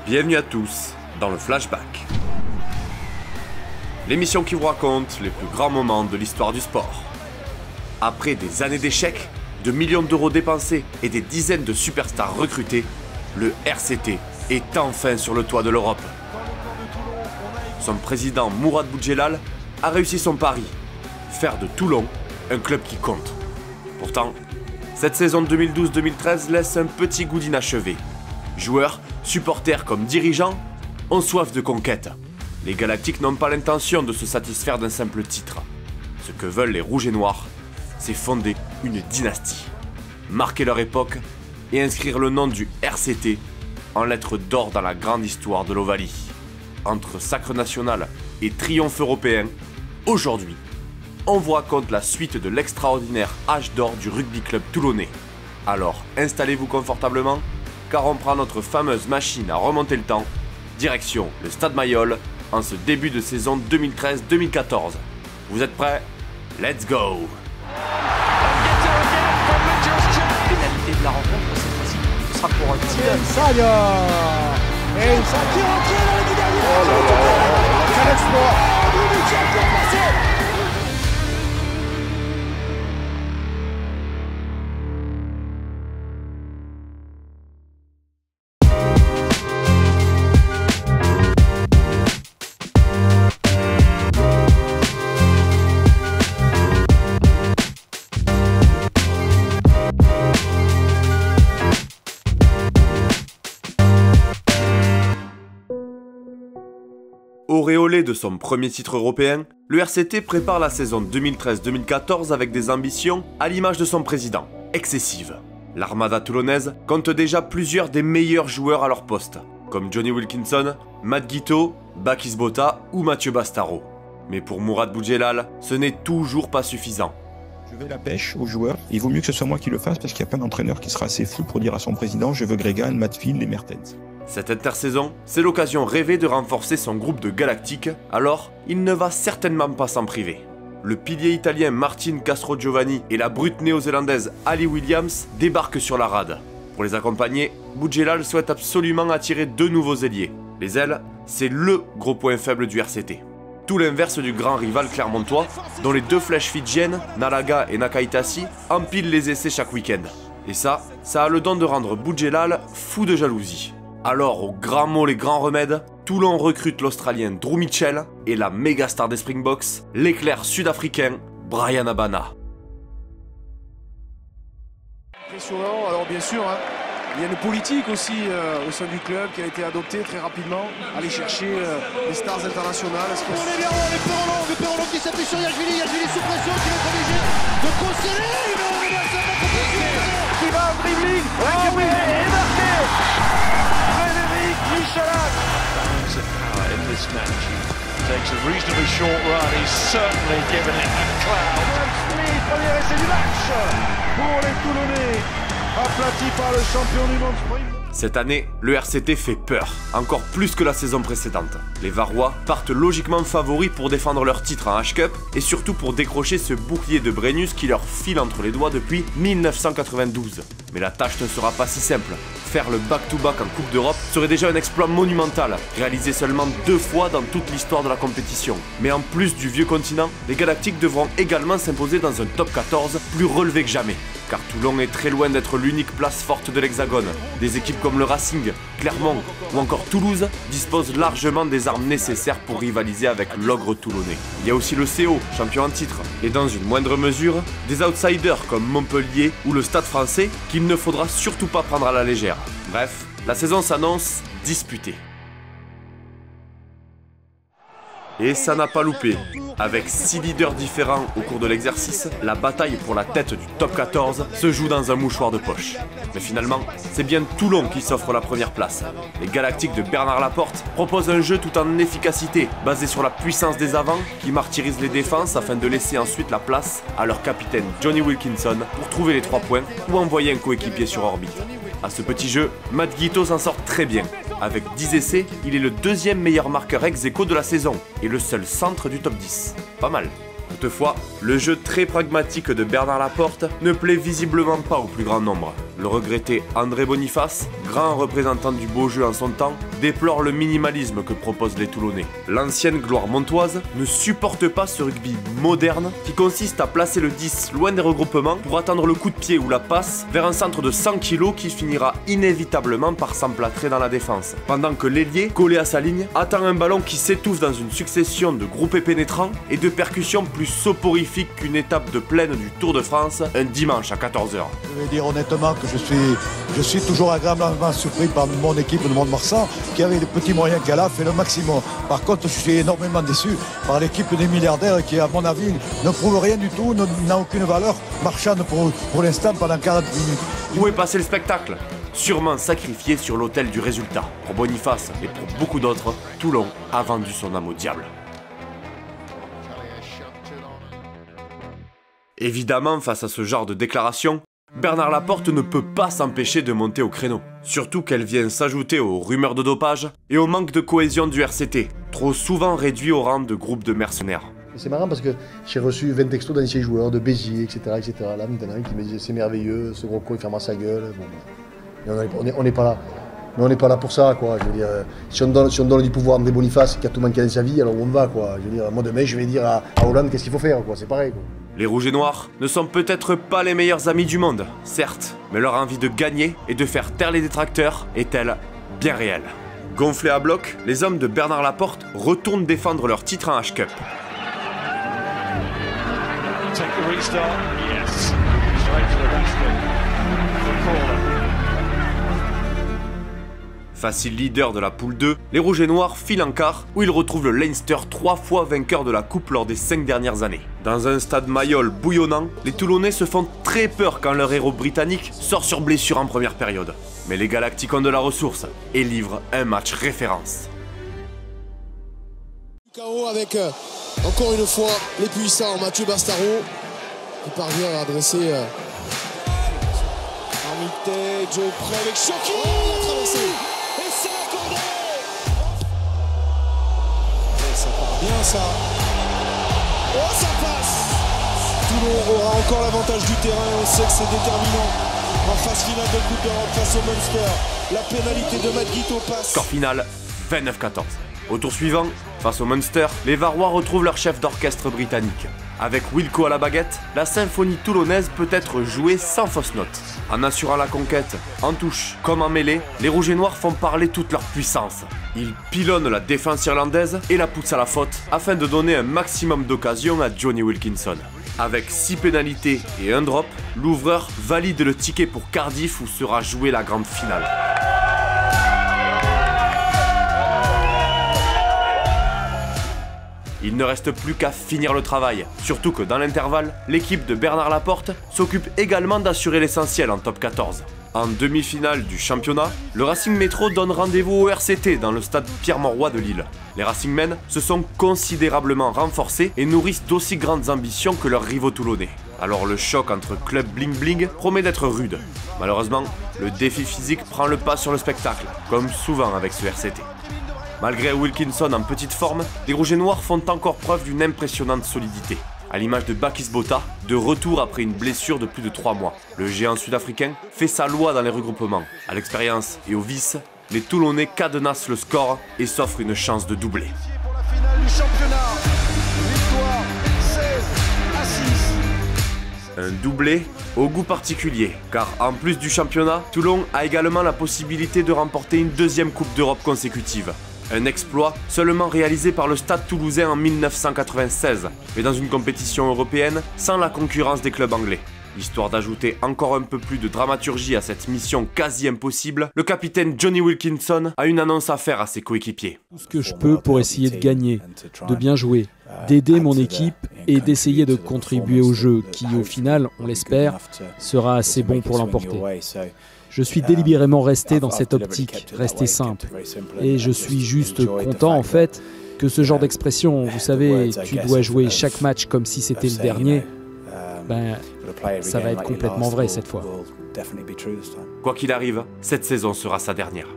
Bienvenue à tous dans le Flashback. L'émission qui vous raconte les plus grands moments de l'histoire du sport. Après des années d'échecs, de millions d'euros dépensés et des dizaines de superstars recrutés, le RCT est enfin sur le toit de l'Europe. Son président Mourad Boudjelal a réussi son pari, faire de Toulon un club qui compte. Pourtant, cette saison 2012-2013 laisse un petit goût d'inachevé. Joueurs, supporters comme dirigeants ont soif de conquête. Les Galactiques n'ont pas l'intention de se satisfaire d'un simple titre. Ce que veulent les Rouges et Noirs, c'est fonder une dynastie, marquer leur époque et inscrire le nom du RCT en lettres d'or dans la grande histoire de l'Ovalie. Entre sacre national et triomphe européen, aujourd'hui, on vous raconte la suite de l'extraordinaire âge d'or du rugby club toulonnais. Alors installez-vous confortablement, car on prend notre fameuse machine à remonter le temps, direction le Stade Mayol, en ce début de saison 2013-2014. Vous êtes prêts? Let's go! Finalité de la rencontre cette fois-ci, ce sera pour un tir. Sadia et ça tire en tir dans le dernier. Oh là là, quel exploit! Auréolé de son premier titre européen, le RCT prépare la saison 2013-2014 avec des ambitions à l'image de son président, excessives. L'armada toulonnaise compte déjà plusieurs des meilleurs joueurs à leur poste, comme Johnny Wilkinson, Matt Guiteau, Bakis Bota ou Mathieu Bastaro. Mais pour Mourad Boudjelal, ce n'est toujours pas suffisant. Je vais la pêche aux joueurs. Il vaut mieux que ce soit moi qui le fasse parce qu'il y a plein d'entraîneurs qui sera assez fou pour dire à son président « Je veux Gregan, Matfield et Mertens ». Cette intersaison, c'est l'occasion rêvée de renforcer son groupe de Galactiques, alors il ne va certainement pas s'en priver. Le pilier italien Martin Castrogiovanni et la brute néo-zélandaise Ali Williams débarquent sur la rade. Pour les accompagner, Boudjelal souhaite absolument attirer deux nouveaux ailiers. Les ailes, c'est LE gros point faible du RCT. Tout l'inverse du grand rival clermontois, dont les deux flèches fidjiennes, Nalaga et Nakaitasi, empilent les essais chaque week-end. Et ça a le don de rendre Boudjelal fou de jalousie. Alors, aux grands mots, les grands remèdes, Toulon recrute l'Australien Drew Mitchell et la méga star des Springboks, l'éclair sud-africain Bryan Habana. Impressionnant, alors bien sûr, il y a une politique aussi au sein du club qui a été adoptée très rapidement, aller chercher les stars internationales. On est bien, le Perrolon qui s'appuie sur Yajvili sous pression, qui va être obligé de procéder, qui va en dribbling, oui, et marqué Frédéric Michalak. In this match takes a reasonably short run. He's certainly given it a cloud. Smith, premier essai du match pour les Toulonnais, aplati par le champion du monde sprint. Cette année, le RCT fait peur, encore plus que la saison précédente. Les Varois partent logiquement favoris pour défendre leur titre en H-Cup et surtout pour décrocher ce bouclier de Brennus qui leur file entre les doigts depuis 1992. Mais la tâche ne sera pas si simple. Faire le back-to-back en Coupe d'Europe serait déjà un exploit monumental, réalisé seulement 2 fois dans toute l'histoire de la compétition. Mais en plus du vieux continent, les Galactiques devront également s'imposer dans un top 14 plus relevé que jamais. Car Toulon est très loin d'être l'unique place forte de l'Hexagone. Des équipes comme le Racing, Clermont ou encore Toulouse disposent largement des armes nécessaires pour rivaliser avec l'ogre toulonnais. Il y a aussi le CO, champion en titre, et dans une moindre mesure, des outsiders comme Montpellier ou le Stade Français qu'il ne faudra surtout pas prendre à la légère. Bref, la saison s'annonce disputée. Et ça n'a pas loupé. Avec 6 leaders différents au cours de l'exercice, la bataille pour la tête du top 14 se joue dans un mouchoir de poche. Mais finalement, c'est bien Toulon qui s'offre la première place. Les Galactiques de Bernard Laporte proposent un jeu tout en efficacité, basé sur la puissance des avants, qui martyrisent les défenses afin de laisser ensuite la place à leur capitaine Johnny Wilkinson pour trouver les 3 points ou envoyer un coéquipier sur orbite. À ce petit jeu, Matt Guiteau s'en sort très bien. Avec 10 essais, il est le deuxième meilleur marqueur ex-aequo de la saison et le seul centre du top 10. Pas mal. Toutefois, le jeu très pragmatique de Bernard Laporte ne plaît visiblement pas au plus grand nombre. Le regretté André Boniface, grand représentant du beau jeu en son temps, déplore le minimalisme que proposent les Toulonnais. L'ancienne gloire montoise ne supporte pas ce rugby moderne qui consiste à placer le 10 loin des regroupements pour attendre le coup de pied ou la passe vers un centre de 100 kg qui finira inévitablement par s'emplâtrer dans la défense. Pendant que l'ailier, collé à sa ligne, attend un ballon qui s'étouffe dans une succession de groupés pénétrants et de percussions plus soporifiques qu'une étape de plaine du Tour de France un dimanche à 14 h. Je vais dire honnêtement que je suis toujours agréablement surpris par mon équipe de Mont-de-Marsan qui, avec les petits moyens qu'elle a, fait le maximum. Par contre, je suis énormément déçu par l'équipe des milliardaires qui, à mon avis, ne prouve rien du tout, n'a aucune valeur marchande pour l'instant pendant 40 minutes. Où est passé le spectacle? Sûrement sacrifié sur l'autel du résultat. Pour Boniface et pour beaucoup d'autres, Toulon a vendu son âme au diable. Évidemment, face à ce genre de déclaration, Bernard Laporte ne peut pas s'empêcher de monter au créneau. Surtout qu'elle vient s'ajouter aux rumeurs de dopage et au manque de cohésion du RCT, trop souvent réduit au rang de groupe de mercenaires. C'est marrant parce que j'ai reçu 20 textos d'anciens joueurs, de Béziers, etc. Là maintenant, qui me disaient c'est merveilleux, ce gros con il ferme sa gueule. Bon, on n'est pas là. Mais on n'est pas là pour ça, quoi. Je veux dire, si on donne du pouvoir à André Boniface qui a tout manqué dans sa vie, alors où on va, quoi. Je veux dire, moi demain, je vais dire à Hollande qu'est-ce qu'il faut faire, quoi. C'est pareil, quoi. Les Rouges et Noirs ne sont peut-être pas les meilleurs amis du monde, certes, mais leur envie de gagner et de faire taire les détracteurs est-elle bien réelle. Gonflés à bloc, les hommes de Bernard Laporte retournent défendre leur titre en H-Cup. Take the restart, yes. Straight to the basket. Good corner. Facile leader de la poule 2, les Rouges et Noirs filent en quart où ils retrouvent le Leinster 3 fois vainqueur de la coupe lors des 5 dernières années. Dans un stade Mayol bouillonnant, les Toulonnais se font très peur quand leur héros britannique sort sur blessure en première période. Mais les Galactiques ont de la ressource et livrent un match référence. KO avec encore une fois les puissants Mathieu Bastaro qui parvient à adresser Armité, Joe Pré avec Choki, il a traversé et c'est accordé. Et ça part bien ça. Oh ça passe. Toulon aura encore l'avantage du terrain, on sait que c'est déterminant en phase finale de Coupe d'Europe face au Munster. La pénalité de Matt Guito passe. Score final 29-14. Au tour suivant, face au Munster, les Varois retrouvent leur chef d'orchestre britannique. Avec Wilco à la baguette, la symphonie toulonnaise peut être jouée sans fausse note. En assurant la conquête, en touche comme en mêlée, les Rouges et Noirs font parler toute leur puissance. Ils pilonnent la défense irlandaise et la poussent à la faute afin de donner un maximum d'occasion à Johnny Wilkinson. Avec 6 pénalités et un drop, l'ouvreur valide le ticket pour Cardiff où sera jouée la grande finale. Il ne reste plus qu'à finir le travail, surtout que dans l'intervalle, l'équipe de Bernard Laporte s'occupe également d'assurer l'essentiel en top 14. En demi-finale du championnat, le Racing Métro donne rendez-vous au RCT dans le stade Pierre-Mauroy de Lille. Les Racingmen se sont considérablement renforcés et nourrissent d'aussi grandes ambitions que leurs rivaux toulonnais. Alors le choc entre club bling-bling promet d'être rude. Malheureusement, le défi physique prend le pas sur le spectacle, comme souvent avec ce RCT. Malgré Wilkinson en petite forme, les Rouges et Noirs font encore preuve d'une impressionnante solidité. À l'image de Bakis Botha, de retour après une blessure de plus de 3 mois. Le géant sud-africain fait sa loi dans les regroupements. À l'expérience et au vice, les Toulonnais cadenassent le score et s'offrent une chance de doubler. Pour la finale du championnat, victoire 16-6. Un doublé au goût particulier, car en plus du championnat, Toulon a également la possibilité de remporter une deuxième Coupe d'Europe consécutive. Un exploit seulement réalisé par le Stade Toulousain en 1996, mais dans une compétition européenne sans la concurrence des clubs anglais. Histoire d'ajouter encore un peu plus de dramaturgie à cette mission quasi impossible, le capitaine Johnny Wilkinson a une annonce à faire à ses coéquipiers. Tout ce que je peux pour essayer de gagner, de bien jouer, d'aider mon équipe et d'essayer de contribuer au jeu qui, au final, on l'espère, sera assez bon pour l'emporter. Je suis délibérément resté dans cette optique, resté simple. Et je suis juste content, en fait, que ce genre d'expression, vous savez, tu dois jouer chaque match comme si c'était le dernier, ben, ça va être complètement vrai cette fois. Quoi qu'il arrive, cette saison sera sa dernière.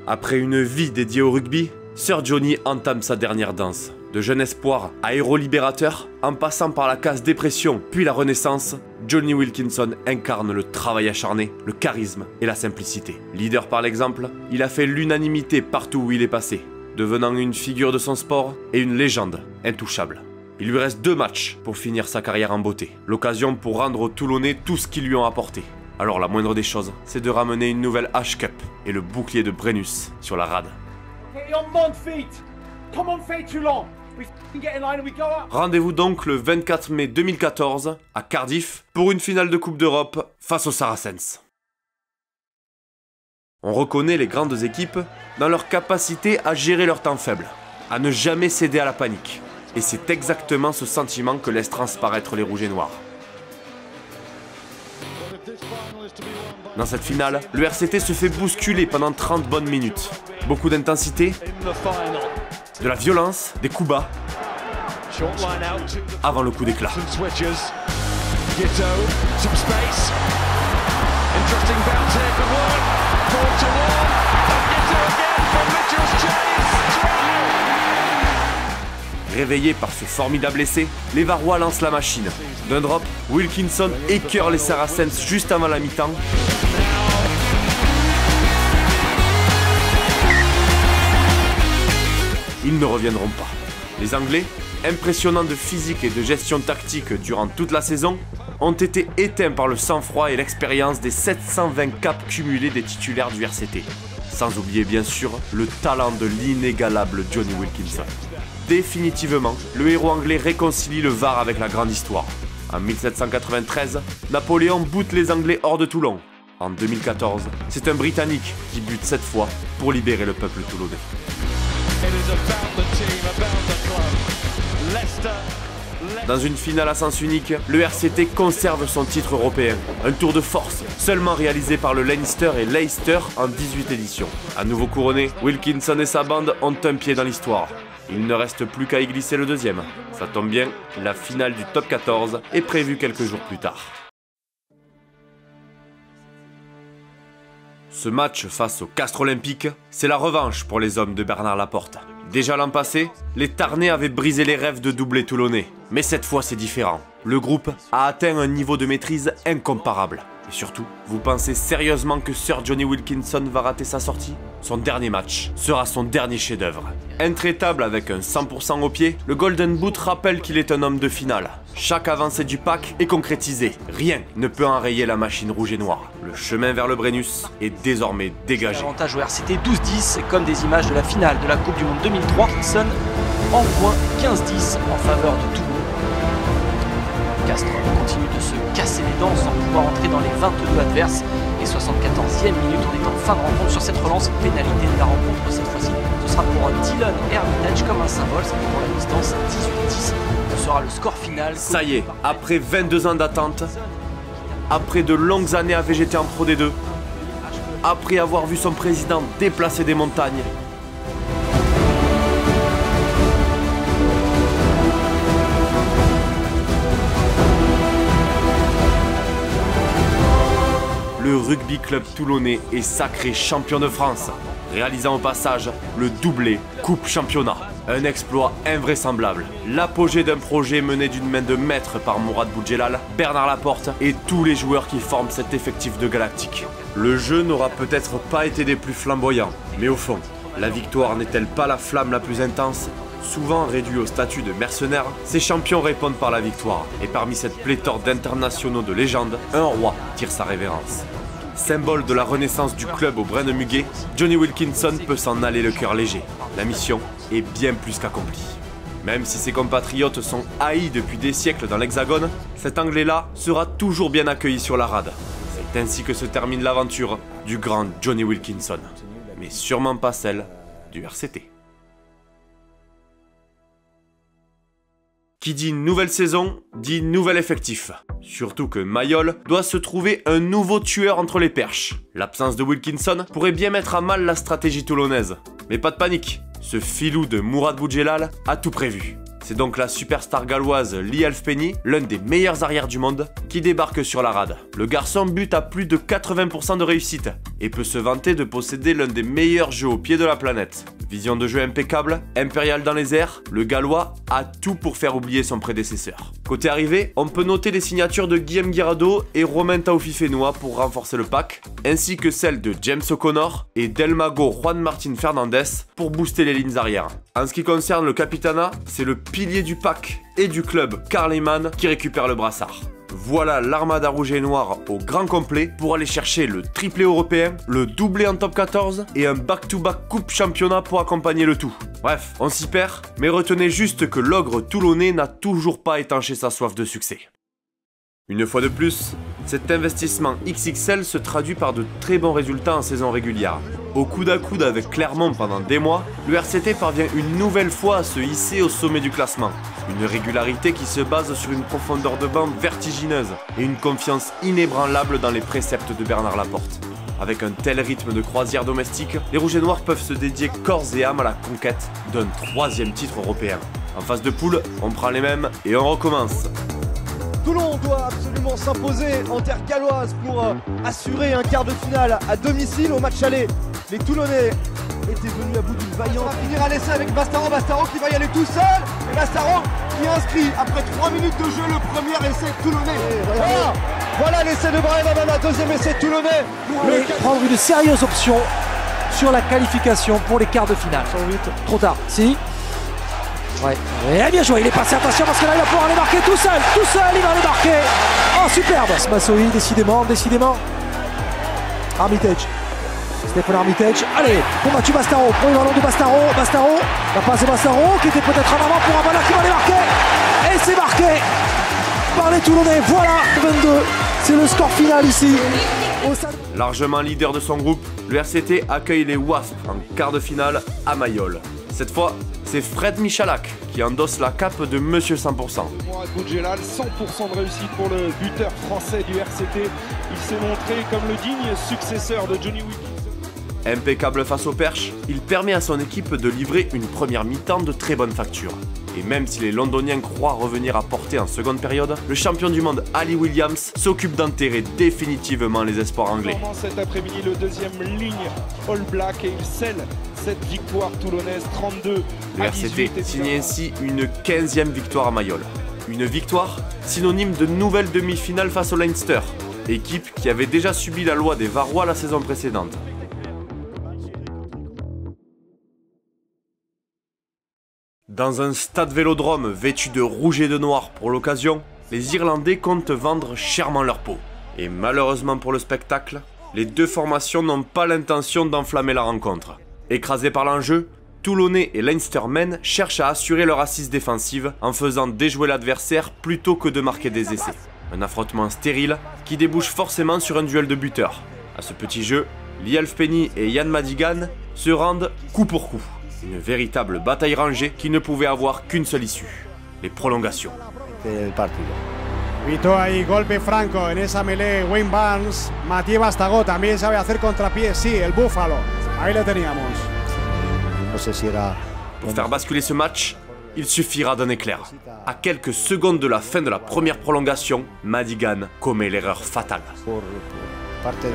Après une vie dédiée au rugby, Sir Johnny entame sa dernière danse. De jeune espoir à héros libérateur, en passant par la case dépression puis la renaissance, Johnny Wilkinson incarne le travail acharné, le charisme et la simplicité. Leader par l'exemple, il a fait l'unanimité partout où il est passé, devenant une figure de son sport et une légende intouchable. Il lui reste 2 matchs pour finir sa carrière en beauté, l'occasion pour rendre aux Toulonnais tout ce qu'ils lui ont apporté. Alors la moindre des choses, c'est de ramener une nouvelle H-Cup et le bouclier de Brennus sur la rade. Rendez-vous donc le 24 mai 2014 à Cardiff pour une finale de Coupe d'Europe face aux Saracens. On reconnaît les grandes équipes dans leur capacité à gérer leur temps faible, à ne jamais céder à la panique. Et c'est exactement ce sentiment que laissent transparaître les Rouges et Noirs. Dans cette finale, le RCT se fait bousculer pendant 30 bonnes minutes. Beaucoup d'intensité, de la violence, des coups bas, avant le coup d'éclat. Réveillés par ce formidable essai, les Varois lancent la machine. D'un drop, Wilkinson écœure les Saracens juste avant la mi-temps. Ils ne reviendront pas. Les Anglais, impressionnants de physique et de gestion tactique durant toute la saison, ont été éteints par le sang-froid et l'expérience des 720 caps cumulés des titulaires du RCT. Sans oublier bien sûr le talent de l'inégalable Johnny Wilkinson. Définitivement, le héros anglais réconcilie le Var avec la grande histoire. En 1793, Napoléon boot les Anglais hors de Toulon. En 2014, c'est un Britannique qui bute cette fois pour libérer le peuple toulonnais. Dans une finale à sens unique, le RCT conserve son titre européen. Un tour de force, seulement réalisé par le Leinster et Leicester en 18 éditions. À nouveau couronné, Wilkinson et sa bande ont un pied dans l'histoire. Il ne reste plus qu'à y glisser le deuxième. Ça tombe bien, la finale du top 14 est prévue quelques jours plus tard. Ce match face au Castres Olympique, c'est la revanche pour les hommes de Bernard Laporte. Déjà l'an passé, les Tarnais avaient brisé les rêves de doubler toulonnais. Mais cette fois c'est différent. Le groupe a atteint un niveau de maîtrise incomparable. Et surtout, vous pensez sérieusement que Sir Johnny Wilkinson va rater sa sortie? Son dernier match sera son dernier chef-d'œuvre. Intraitable avec un 100% au pied, le Golden Boot rappelle qu'il est un homme de finale. Chaque avancée du pack est concrétisée. Rien ne peut enrayer la machine rouge et noire. Le chemin vers le Brennus est désormais dégagé. L'avantage au RCT 12-10, c'est comme des images de la finale de la Coupe du Monde 2003 qui sonne en point 15-10 en faveur de Toulon. Castres continue de se casser les dents sans pouvoir entrer dans les 22 adverses. Et 74e minute, on est en fin de rencontre sur cette relance. Pénalité de la rencontre cette fois-ci, ce sera pour Dylan Hermitage comme un symbole, c'est pour la distance 18-10. Ce sera le score final. Ça y est, après 22 ans d'attente, après de longues années à végéter en Pro D2, après avoir vu son président déplacer des montagnes, le rugby club toulonnais est sacré champion de France, réalisant au passage le doublé Coupe Championnat. Un exploit invraisemblable, l'apogée d'un projet mené d'une main de maître par Mourad Boudjelal, Bernard Laporte et tous les joueurs qui forment cet effectif de Galactique. Le jeu n'aura peut-être pas été des plus flamboyants, mais au fond, la victoire n'est-elle pas la flamme la plus intense? Souvent réduits au statut de mercenaires, ces champions répondent par la victoire. Et parmi cette pléthore d'internationaux de légende, un roi tire sa révérence. Symbole de la renaissance du club au brin de muguet, Johnny Wilkinson peut s'en aller le cœur léger. La mission est bien plus qu'accomplie. Même si ses compatriotes sont haïs depuis des siècles dans l'Hexagone, cet Anglais-là sera toujours bien accueilli sur la rade. C'est ainsi que se termine l'aventure du grand Johnny Wilkinson. Mais sûrement pas celle du RCT. Qui dit nouvelle saison, dit nouvel effectif. Surtout que Mayol doit se trouver un nouveau tueur entre les perches. L'absence de Wilkinson pourrait bien mettre à mal la stratégie toulonnaise. Mais pas de panique, ce filou de Mourad Boudjelal a tout prévu. C'est donc la superstar galloise Lee Halfpenny, l'un des meilleurs arrières du monde, qui débarque sur la rade. Le garçon bute à plus de 80% de réussite et peut se vanter de posséder l'un des meilleurs jeux au pied de la planète. Vision de jeu impeccable, impérial dans les airs, le Gallois a tout pour faire oublier son prédécesseur. Côté arrivée, on peut noter les signatures de Guillaume Guirado et Romain Taufifenua pour renforcer le pack, ainsi que celles de James O'Connor et Delmago Juan Martin Fernandez pour booster les lignes arrière. En ce qui concerne le Capitana, c'est le pilier du pack et du club Karl Lehmann qui récupère le brassard. Voilà l'armada rouge et noir au grand complet pour aller chercher le triplé européen, le doublé en top 14 et un back-to-back coupe championnat pour accompagner le tout. Bref, on s'y perd, mais retenez juste que l'ogre toulonnais n'a toujours pas étanché sa soif de succès. Une fois de plus, cet investissement XXL se traduit par de très bons résultats en saison régulière. Au coude à coude avec Clermont pendant des mois, le RCT parvient une nouvelle fois à se hisser au sommet du classement. Une régularité qui se base sur une profondeur de banc vertigineuse et une confiance inébranlable dans les préceptes de Bernard Laporte. Avec un tel rythme de croisière domestique, les Rouges et Noirs peuvent se dédier corps et âme à la conquête d'un 3e titre européen. En phase de poule, on prend les mêmes et on recommence. Toulon doit absolument s'imposer en terre galloise pour assurer un quart de finale à domicile au match aller. Les Toulonnais étaient venus à bout d'une vaillante. On va finir à l'essai avec Bastaro qui va y aller tout seul. Et Bastaro qui inscrit après 3 minutes de jeu le premier essai toulonnais. Voilà l'essai de Brian Habana, deuxième essai toulonnais. Mais prendre une sérieuse option sur la qualification pour les quarts de finale. Trop tard. Si. Ouais, et bien joué, il est passé, attention parce que là il va pouvoir les marquer tout seul, il va les marquer. Oh superbe, Smassoui, décidément. Armitage, Stéphane Armitage, allez, pour Mathieu Bastaro, premier ballon de Bastaro, la passe de Bastaro qui était peut-être en avant pour Habana qui va les marquer. Et c'est marqué par les Toulonnais, voilà, 22, c'est le score final ici. Largement leader de son groupe, le RCT accueille les Wasps en quart de finale à Mayol. Cette fois, c'est Fred Michalak qui endosse la cape de Monsieur 100%. Mourad Boudjelal, 100% de réussite pour le buteur français du RCT. Il s'est montré comme le digne successeur de Johnny Wilkinson. Impeccable face au perche, il permet à son équipe de livrer une première mi-temps de très bonne facture. Et même si les Londoniens croient revenir à portée en seconde période, le champion du monde Ali Williams s'occupe d'enterrer définitivement les espoirs anglais. Cet après-midi, le deuxième ligne All Black et il scelle cette victoire toulonnaise 32 à 18. Le RCT signe ainsi une 15e victoire à Mayol. Une victoire synonyme de nouvelle demi-finale face au Leinster, équipe qui avait déjà subi la loi des Varois la saison précédente. Dans un stade vélodrome vêtu de rouge et de noir pour l'occasion, les Irlandais comptent vendre chèrement leur peau. Et malheureusement pour le spectacle, les deux formations n'ont pas l'intention d'enflammer la rencontre. Écrasés par l'enjeu, Toulonnais et Leinstermen cherchent à assurer leur assise défensive en faisant déjouer l'adversaire plutôt que de marquer des essais. Un affrontement stérile qui débouche forcément sur un duel de buteurs. À ce petit jeu, Lee Halfpenny et Ian Madigan se rendent coup pour coup. Une véritable bataille rangée qui ne pouvait avoir qu'une seule issue, les prolongations. Pito ahí, golpe franco en esa melee, Wayne Barnes, Mathieu Bastago también sabe hacer contrapié, sí, el Búfalo, ahí lo teníamos. Pour faire basculer ce match, il suffira d'un éclair. À quelques secondes de la fin de la première prolongation, Madigan commet l'erreur fatale. Parte de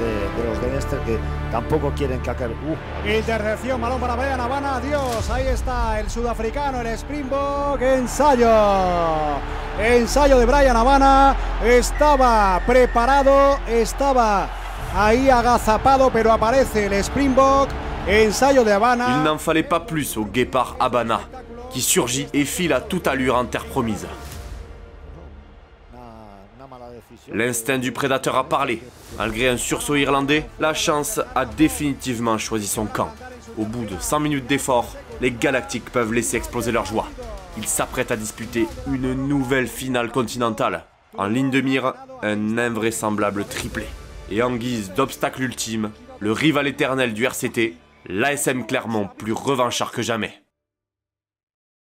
los de Leinster que tampoco quieren cacar. Intercepción, balón para Brian Habana, adiós, ahí está el sudafricano, el Springbok, ensayo de Brian Habana, estaba preparado, estaba ahí agazapado, pero aparece el Springbok, ensayo de Habana. Il n'en fallait pas plus au guépard Habana, qui surgit et file à toute allure en terre promise. L'instinct du prédateur a parlé. Malgré un sursaut irlandais, la chance a définitivement choisi son camp. Au bout de 100 minutes d'effort, les Galactiques peuvent laisser exploser leur joie. Ils s'apprêtent à disputer une nouvelle finale continentale. En ligne de mire, un invraisemblable triplé. Et en guise d'obstacle ultime, le rival éternel du RCT, l'ASM Clermont plus revanchard que jamais.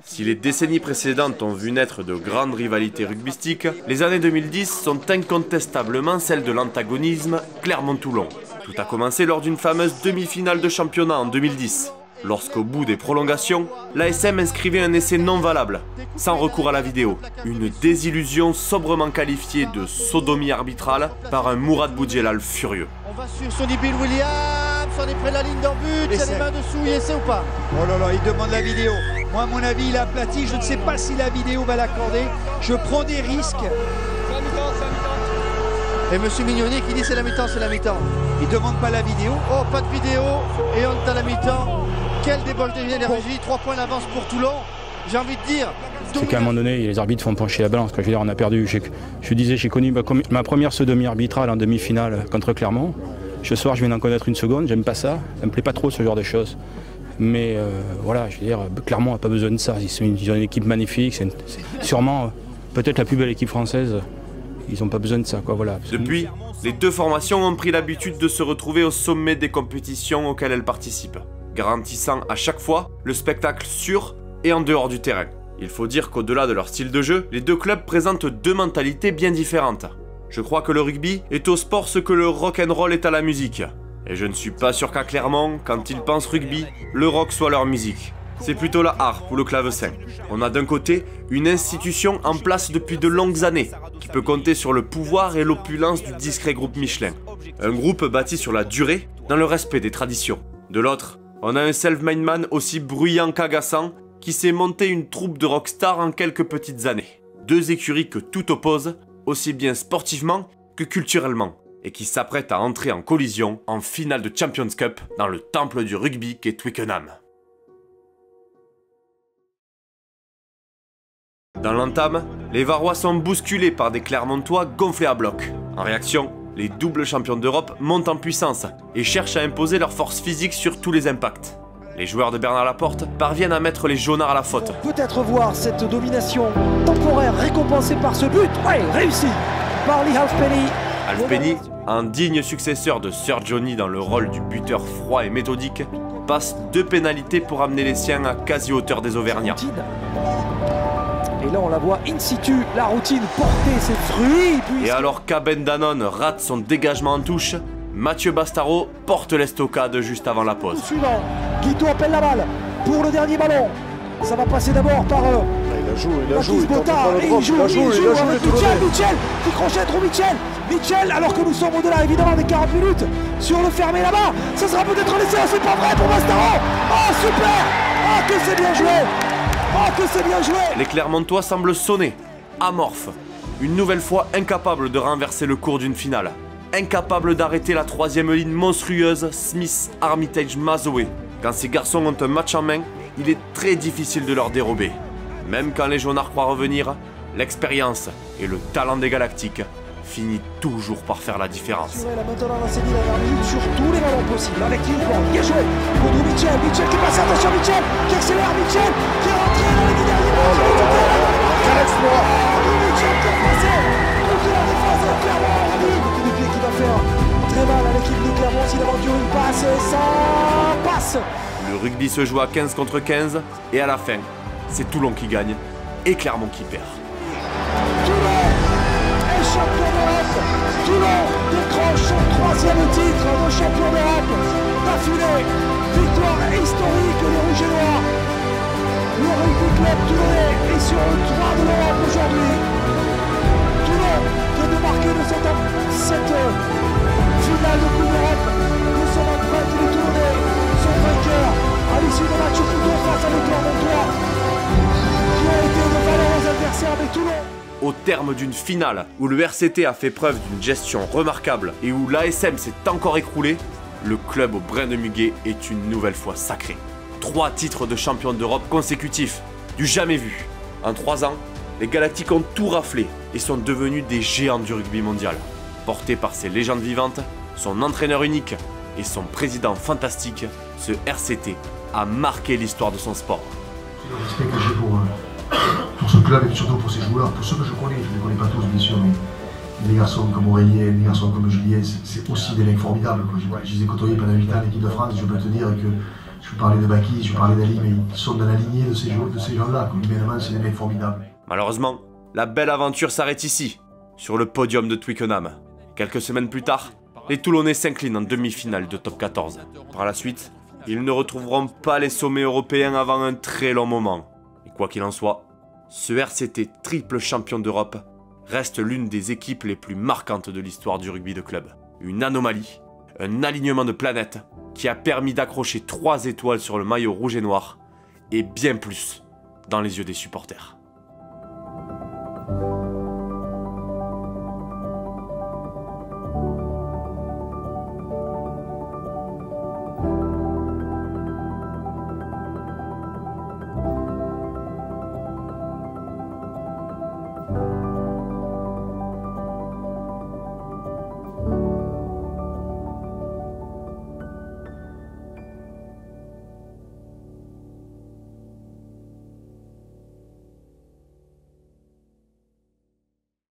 Si les décennies précédentes ont vu naître de grandes rivalités rugbystiques, les années 2010 sont incontestablement celles de l'antagonisme Clermont-Toulon. Tout a commencé lors d'une fameuse demi-finale de championnat en 2010. lorsqu'au bout des prolongations, l'ASM inscrivait un essai non valable, sans recours à la vidéo. Une désillusion sobrement qualifiée de sodomie arbitrale par un Mourad Boudjelal furieux. On va sur Sonny Bill Williams, on est près de la ligne d'en but, il y a les mains dessous, il essaie ou pas? Oh là là, il demande la vidéo. Moi, à mon avis, il a aplati, je ne sais pas si la vidéo va l'accorder. Je prends des risques. Et monsieur Mignonnet qui dit c'est la mi-temps, c'est la mi-temps. Il demande pas la vidéo. Oh, pas de vidéo, et on est à la mi-temps. Quel débauche d'énergie, 3 points d'avance pour Toulon. J'ai envie de dire... C'est qu'à un moment donné, les arbitres font pencher la balance. Je veux dire, on a perdu. Je disais, j'ai connu ma première sodomie arbitrale en demi-finale contre Clermont. Ce soir, je viens d'en connaître une seconde. J'aime pas ça. Ça me plaît pas trop, ce genre de choses. Mais voilà, je veux dire, Clermont n'a pas besoin de ça. Ils ont une équipe magnifique. C'est sûrement peut-être la plus belle équipe française. Ils n'ont pas besoin de ça, quoi, voilà. Depuis, les deux formations ont pris l'habitude de se retrouver au sommet des compétitions auxquelles elles participent, garantissant à chaque fois le spectacle sur et en dehors du terrain. Il faut dire qu'au-delà de leur style de jeu, les deux clubs présentent deux mentalités bien différentes. Je crois que le rugby est au sport ce que le rock'n'roll est à la musique. Et je ne suis pas sûr qu'à Clermont, quand ils pensent rugby, le rock soit leur musique. C'est plutôt la harpe ou le clavecin. On a d'un côté une institution en place depuis de longues années, qui peut compter sur le pouvoir et l'opulence du discret groupe Michelin. Un groupe bâti sur la durée, dans le respect des traditions. De l'autre, on a un self-made man aussi bruyant qu'agaçant, qui s'est monté une troupe de rockstars en quelques petites années. Deux écuries que tout oppose, aussi bien sportivement que culturellement, et qui s'apprêtent à entrer en collision en finale de Champions Cup dans le temple du rugby qu'est Twickenham. Dans l'entame, les Varois sont bousculés par des Clermontois gonflés à bloc. En réaction, les doubles champions d'Europe montent en puissance et cherchent à imposer leur force physique sur tous les impacts. Les joueurs de Bernard Laporte parviennent à mettre les jaunards à la faute. Peut-être voir cette domination temporaire récompensée par ce but. Ouais, réussi par Lee Halfpenny. Halfpenny, un digne successeur de Sir Johnny dans le rôle du buteur froid et méthodique, passe 2 pénalités pour amener les siens à quasi-hauteur des Auvergnats. Et là on la voit in situ, la routine porter ses fruits. Et alors qu'Aben Danone rate son dégagement en touche, Mathieu Bastaro porte l'estocade juste avant la pause. Suivant, Guito appelle la balle pour le dernier ballon. Ça va passer d'abord par il a joué, il joue avec Mitchell qui crochette trop Mitchell, alors que nous sommes au-delà évidemment des 40 minutes sur le fermé là-bas, ça sera peut-être laissé, c'est pas vrai pour Bastaro. Oh super, oh que c'est bien joué, oh que c'est bien joué. Les Clermontois semblent sonner, amorphes, une nouvelle fois incapables de renverser le cours d'une finale, incapables d'arrêter la 3e ligne monstrueuse Smith, Armitage, Mazoé. Quand ces garçons ont un match en main, il est très difficile de leur dérober. Même quand les jaunards croient revenir, l'expérience et le talent des Galactiques finit toujours par faire la différence. Là maintenant on va s'aider la dernière minute sur tous les ballons possibles avec Liverpool, bien joué contre Mitchell qui passe, attention Mitchell qui accélère, Mitchell qui est rentré dans les derniers minutes. Quel exploit Mitchell qui est passé contre la défense de Clermont. Coup de pied qui va faire très mal à l'équipe de Clermont s'il aventure une passe et ça passe. Le rugby se joue à 15 contre 15 et à la fin, c'est Toulon qui gagne et Clermont qui perd. Toulon est champion d'Europe. Toulon décroche son 3e titre de champion d'Europe d'affilée. Victoire historique des Rouges et Noirs. Le rugby club toulonnais est sur le 3 de l'Europe aujourd'hui. Toulon vient de marquer de cette finale de Coupe d'Europe de son empreinte. Les Toulonnais sont vainqueurs à l'issue de match couteau face à Clermontois qui ont été de valeureux adversaires avec Toulon. Au terme d'une finale où le RCT a fait preuve d'une gestion remarquable et où l'ASM s'est encore écroulé, le club au brin de muguet est une nouvelle fois sacré. 3 titres de champion d'Europe consécutifs, du jamais vu. En 3 ans, les Galactiques ont tout raflé et sont devenus des géants du rugby mondial. Porté par ses légendes vivantes, son entraîneur unique et son président fantastique, ce RCT a marqué l'histoire de son sport. Le respect que j'ai pour ce club et surtout pour ses joueurs, pour ceux que je connais ne les connais pas tous bien sûr, mais des garçons comme Aurélien, des garçons comme Julien, c'est aussi des mecs formidables. Je les ai côtoyés pendant 8 ans en équipe de France, et je peux te dire que je peux parler de Baki, je peux parler d'Ali, mais ils sont dans la lignée de ces gens-là. Humainement, c'est des mecs formidables. Malheureusement, la belle aventure s'arrête ici, sur le podium de Twickenham. Quelques semaines plus tard, les Toulonnais s'inclinent en demi-finale de top 14. Par la suite, Ils ne retrouveront pas les sommets européens avant un très long moment. Et quoi qu'il en soit, ce RCT triple champion d'Europe reste l'une des équipes les plus marquantes de l'histoire du rugby de club. Une anomalie, un alignement de planètes qui a permis d'accrocher 3 étoiles sur le maillot rouge et noir et bien plus dans les yeux des supporters.